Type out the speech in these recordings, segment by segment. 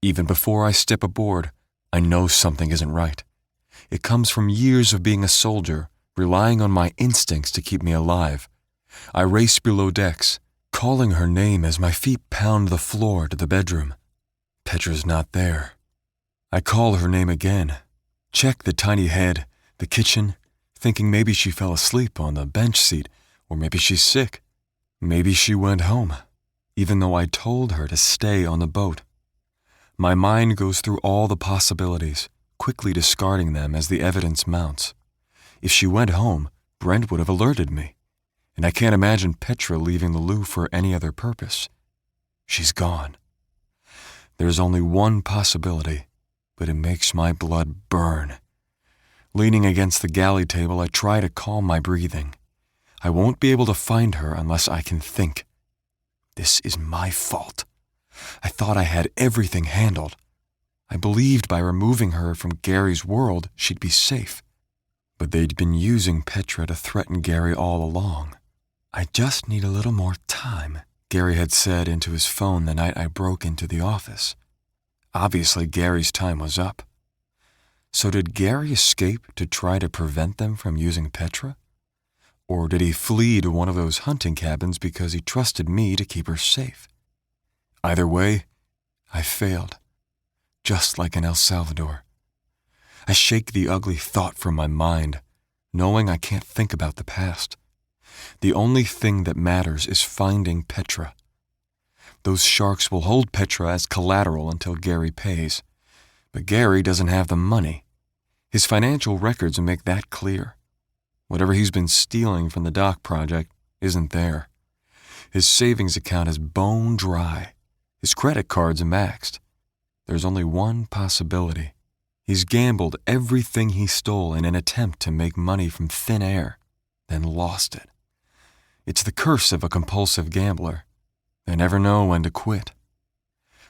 Even before I step aboard, I know something isn't right. It comes from years of being a soldier, relying on my instincts to keep me alive. I race below decks, calling her name as my feet pound the floor to the bedroom. Petra's not there. I call her name again, check the tiny head, the kitchen, thinking maybe she fell asleep on the bench seat, or maybe she's sick. Maybe she went home, even though I told her to stay on the boat. My mind goes through all the possibilities, quickly discarding them as the evidence mounts. If she went home, Brent would have alerted me, and I can't imagine Petra leaving the loo for any other purpose. She's gone. There's only one possibility, but it makes my blood burn. Leaning against the galley table, I try to calm my breathing. I won't be able to find her unless I can think. This is my fault. I thought I had everything handled. I believed by removing her from Gary's world, she'd be safe. But they'd been using Petra to threaten Gary all along. I just need a little more time, Gary had said into his phone the night I broke into the office. Obviously, Gary's time was up. So did Gary escape to try to prevent them from using Petra? Or did he flee to one of those hunting cabins because he trusted me to keep her safe? Either way, I failed, just like in El Salvador. I shake the ugly thought from my mind, knowing I can't think about the past. The only thing that matters is finding Petra. Those sharks will hold Petra as collateral until Gary pays. But Gary doesn't have the money. His financial records make that clear. Whatever he's been stealing from the dock project isn't there. His savings account is bone dry. His credit cards are maxed. There's only one possibility. He's gambled everything he stole in an attempt to make money from thin air, then lost it. It's the curse of a compulsive gambler. They never know when to quit.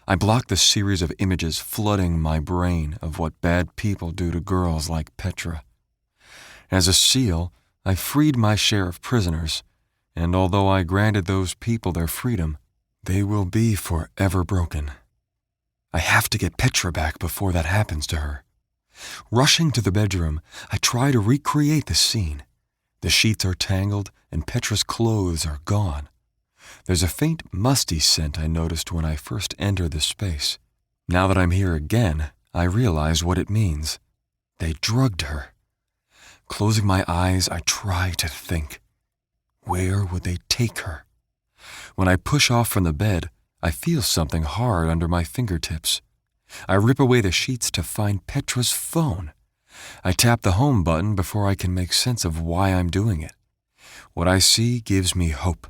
I block the series of images flooding my brain of what bad people do to girls like Petra. As a SEAL, I freed my share of prisoners, and although I granted those people their freedom, they will be forever broken. I have to get Petra back before that happens to her. Rushing to the bedroom, I try to recreate the scene. The sheets are tangled and Petra's clothes are gone. There's a faint musty scent I noticed when I first entered the space. Now that I'm here again, I realize what it means. They drugged her. Closing my eyes, I try to think. Where would they take her? When I push off from the bed, I feel something hard under my fingertips. I rip away the sheets to find Petra's phone. I tap the home button before I can make sense of why I'm doing it. What I see gives me hope.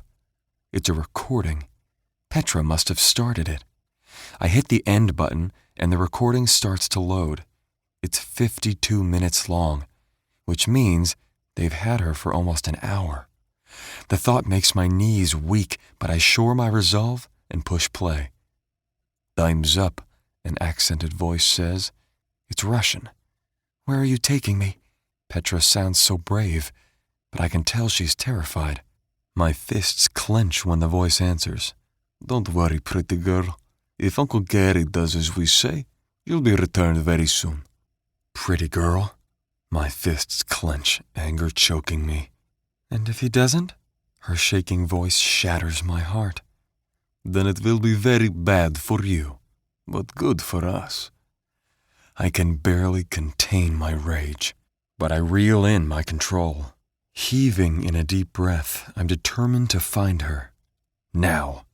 It's a recording. Petra must have started it. I hit the end button and the recording starts to load. It's 52 minutes long, which means they've had her for almost an hour. The thought makes my knees weak, but I shore my resolve and push play. "Time's up," an accented voice says. It's Russian. "Where are you taking me?" Petra sounds so brave, but I can tell she's terrified. My fists clench when the voice answers. "Don't worry, pretty girl. If Uncle Gary does as we say, you'll be returned very soon." Pretty girl? My fists clench, anger choking me. "And if he doesn't?" Her shaking voice shatters my heart. "Then it will be very bad for you, but good for us." I can barely contain my rage, but I reel in my control. Heaving in a deep breath, I'm determined to find her. Now.